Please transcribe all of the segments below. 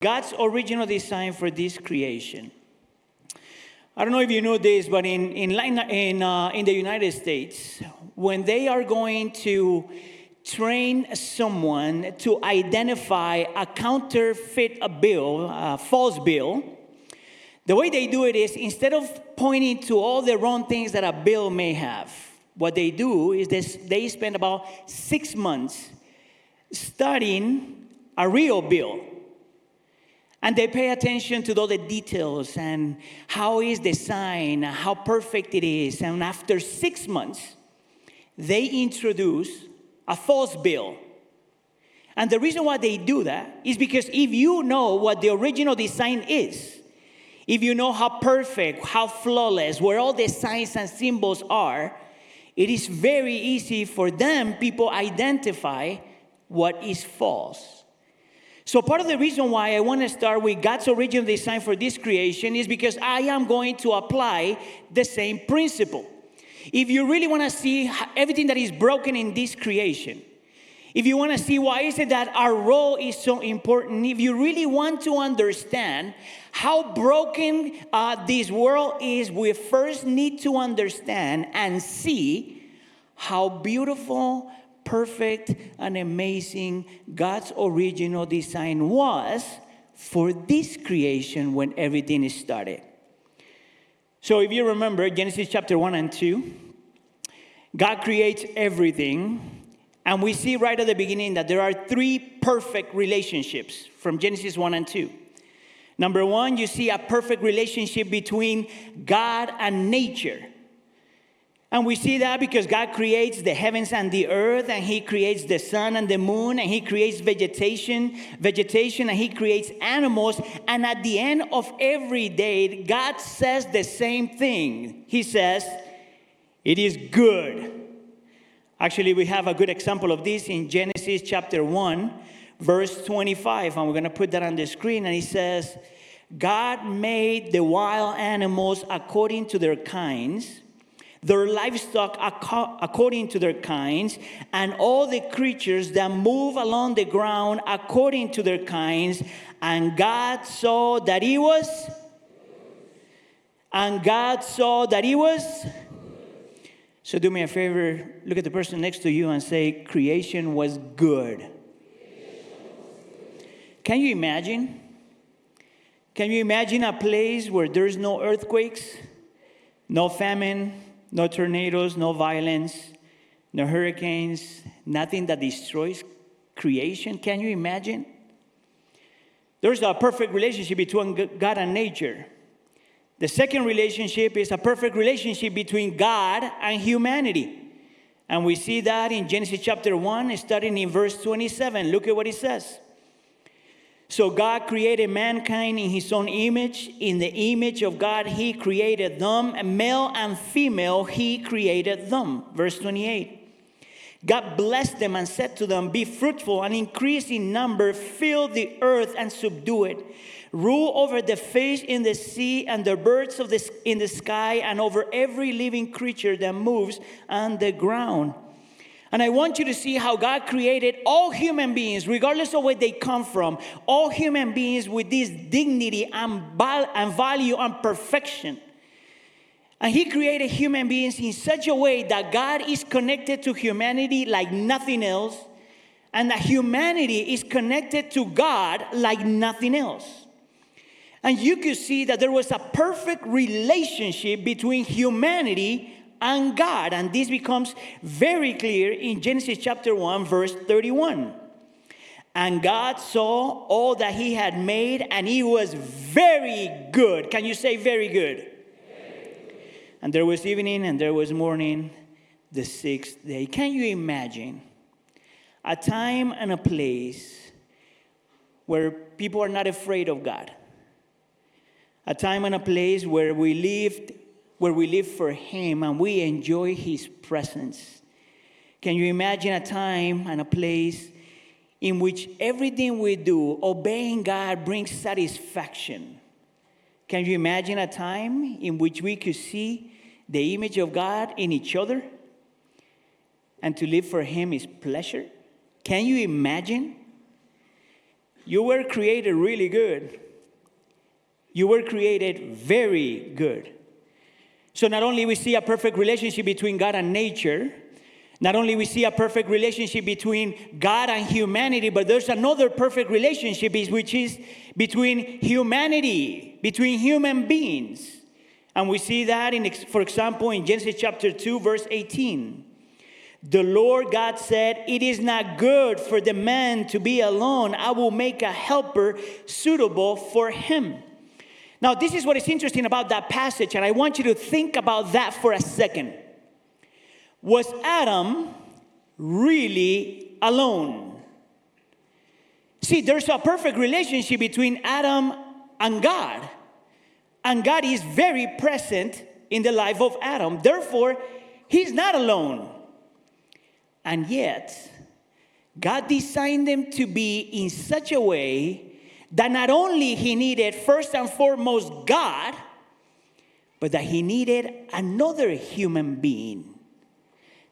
God's original design for this creation. I don't know if you know this, but in the United States, when they are going to train someone to identify a counterfeit bill, a false bill, the way they do it is instead of pointing to all the wrong things that a bill may have, what they do is they spend about 6 months studying a real bill. And they pay attention to all the details and how is the sign, how perfect it is. And after 6 months, they introduce a false bill. And the reason why they do that is because if you know what the original design is, if you know how perfect, how flawless, where all the signs and symbols are, it is very easy for them, people identify what is false. So part of the reason why I want to start with God's original design for this creation is because I am going to apply the same principle. If you really want to see everything that is broken in this creation, if you want to see why is it that our role is so important, if you really want to understand how broken this world is, we first need to understand and see how beautiful, perfect, and amazing God's original design was for this creation when everything started. So if you remember Genesis chapter 1 and 2, God creates everything, and we see right at the beginning that there are 3 perfect relationships from Genesis 1 and 2. Number 1, you see a perfect relationship between God and nature. And we see that because God creates the heavens and the earth, and He creates the sun and the moon, and He creates vegetation, and He creates animals. And at the end of every day, God says the same thing. He says, it is good. Actually, we have a good example of this in Genesis chapter 1, verse 25. And we're going to put that on the screen. And He says, God made the wild animals according to their kinds, their livestock according to their kinds, and all the creatures that move along the ground according to their kinds. And God saw that it was. And God saw that it was. So do me a favor, look at the person next to you and say, creation was good. Can you imagine? Can you imagine a place where there's no earthquakes, no famine, no tornadoes, no violence, no hurricanes, nothing that destroys creation? Can you imagine? There's a perfect relationship between God and nature. The second relationship is a perfect relationship between God and humanity. And we see that in Genesis chapter 1, starting in verse 27. Look at what it says. So God created mankind in His own image. In the image of God, He created them. Male and female, He created them. Verse 28. God blessed them and said to them, be fruitful and increase in number, fill the earth and subdue it. Rule over the fish in the sea and the birds in the sky and over every living creature that moves on the ground. And I want you to see how God created all human beings, regardless of where they come from, all human beings with this dignity and value and perfection. And He created human beings in such a way that God is connected to humanity like nothing else, and that humanity is connected to God like nothing else. And you could see that there was a perfect relationship between humanity and God. And this becomes very clear in Genesis chapter 1, verse 31. And God saw all that He had made, and it was very good. Can you say very good? Very good. And there was evening and there was morning, the 6th day. Can you imagine a time and a place where people are not afraid of God? A time and a place where we live for Him and we enjoy His presence. Can you imagine a time and a place in which everything we do, obeying God, brings satisfaction? Can you imagine a time in which we could see the image of God in each other and to live for Him is pleasure? Can you imagine? You were created really good. You were created very good. So not only we see a perfect relationship between God and nature, not only we see a perfect relationship between God and humanity, but there's another perfect relationship which is between humanity, between human beings. And we see that, for example, in Genesis chapter 2, verse 18. The Lord God said, "It is not good for the man to be alone. I will make a helper suitable for him." Now, this is what is interesting about that passage, and I want you to think about that for a second. Was Adam really alone? See, there's a perfect relationship between Adam and God. And God is very present in the life of Adam. Therefore, he's not alone. And yet, God designed them to be in such a way that not only he needed first and foremost God, but that he needed another human being.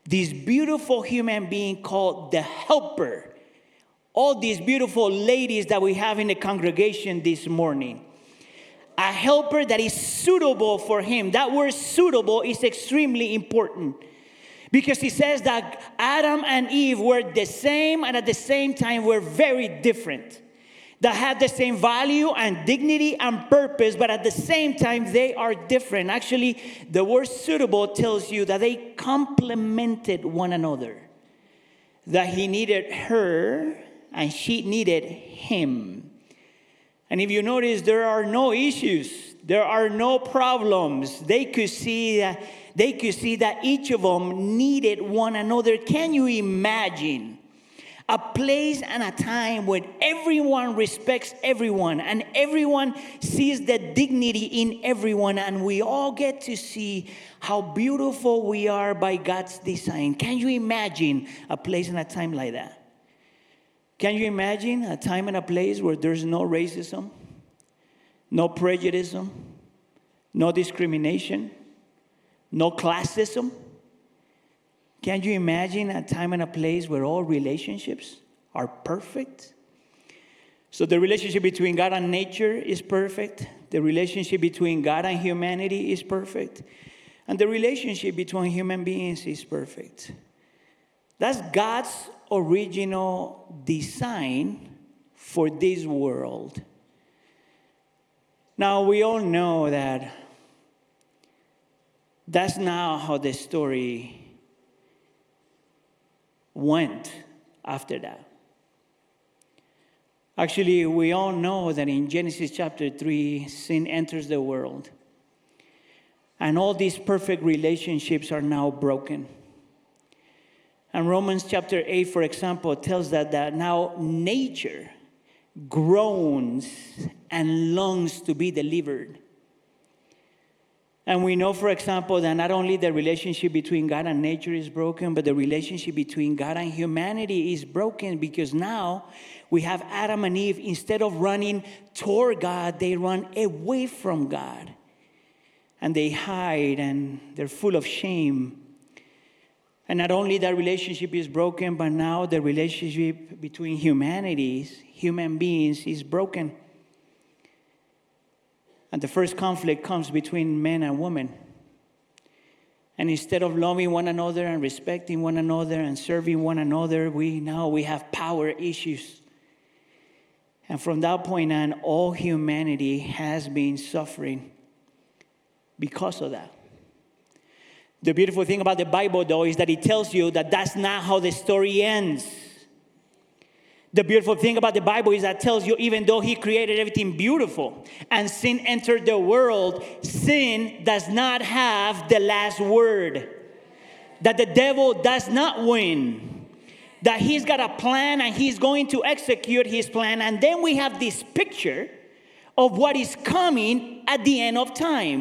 This beautiful human being called the helper. All these beautiful ladies that we have in the congregation this morning. A helper that is suitable for him. That word suitable is extremely important. Because he says that Adam and Eve were the same and at the same time were very different. That had the same value and dignity and purpose, but at the same time they are different. Actually, the word suitable tells you that they complemented one another. That he needed her and she needed him. And if you notice, there are no issues. There are no problems. They could see that each of them needed one another. Can you imagine a place and a time when everyone respects everyone and everyone sees the dignity in everyone, and we all get to see how beautiful we are by God's design? Can you imagine a place and a time like that? Can you imagine a time and a place where there's no racism, no prejudice, no discrimination, no classism? Can you imagine a time and a place where all relationships are perfect? So the relationship between God and nature is perfect. The relationship between God and humanity is perfect. And the relationship between human beings is perfect. That's God's original design for this world. Now, we all know that that's not how the story went after that. Actually, we all know that in Genesis chapter 3, sin enters the world. And all these perfect relationships are now broken. And Romans chapter 8, for example, tells that now nature groans and longs to be delivered. And we know, for example, that not only the relationship between God and nature is broken, but the relationship between God and humanity is broken, because now we have Adam and Eve, instead of running toward God, they run away from God. And they hide and they're full of shame. And not only that relationship is broken, but now the relationship between human beings, is broken. And the first conflict comes between men and women. And instead of loving one another and respecting one another and serving one another, we have power issues. And from that point on, all humanity has been suffering because of that. The beautiful thing about the Bible, though, is that it tells you that that's not how the story ends. The beautiful thing about the Bible is that it tells you, even though he created everything beautiful and sin entered the world, sin does not have the last word. That the devil does not win. That he's got a plan and he's going to execute his plan. And then we have this picture of what is coming at the end of time.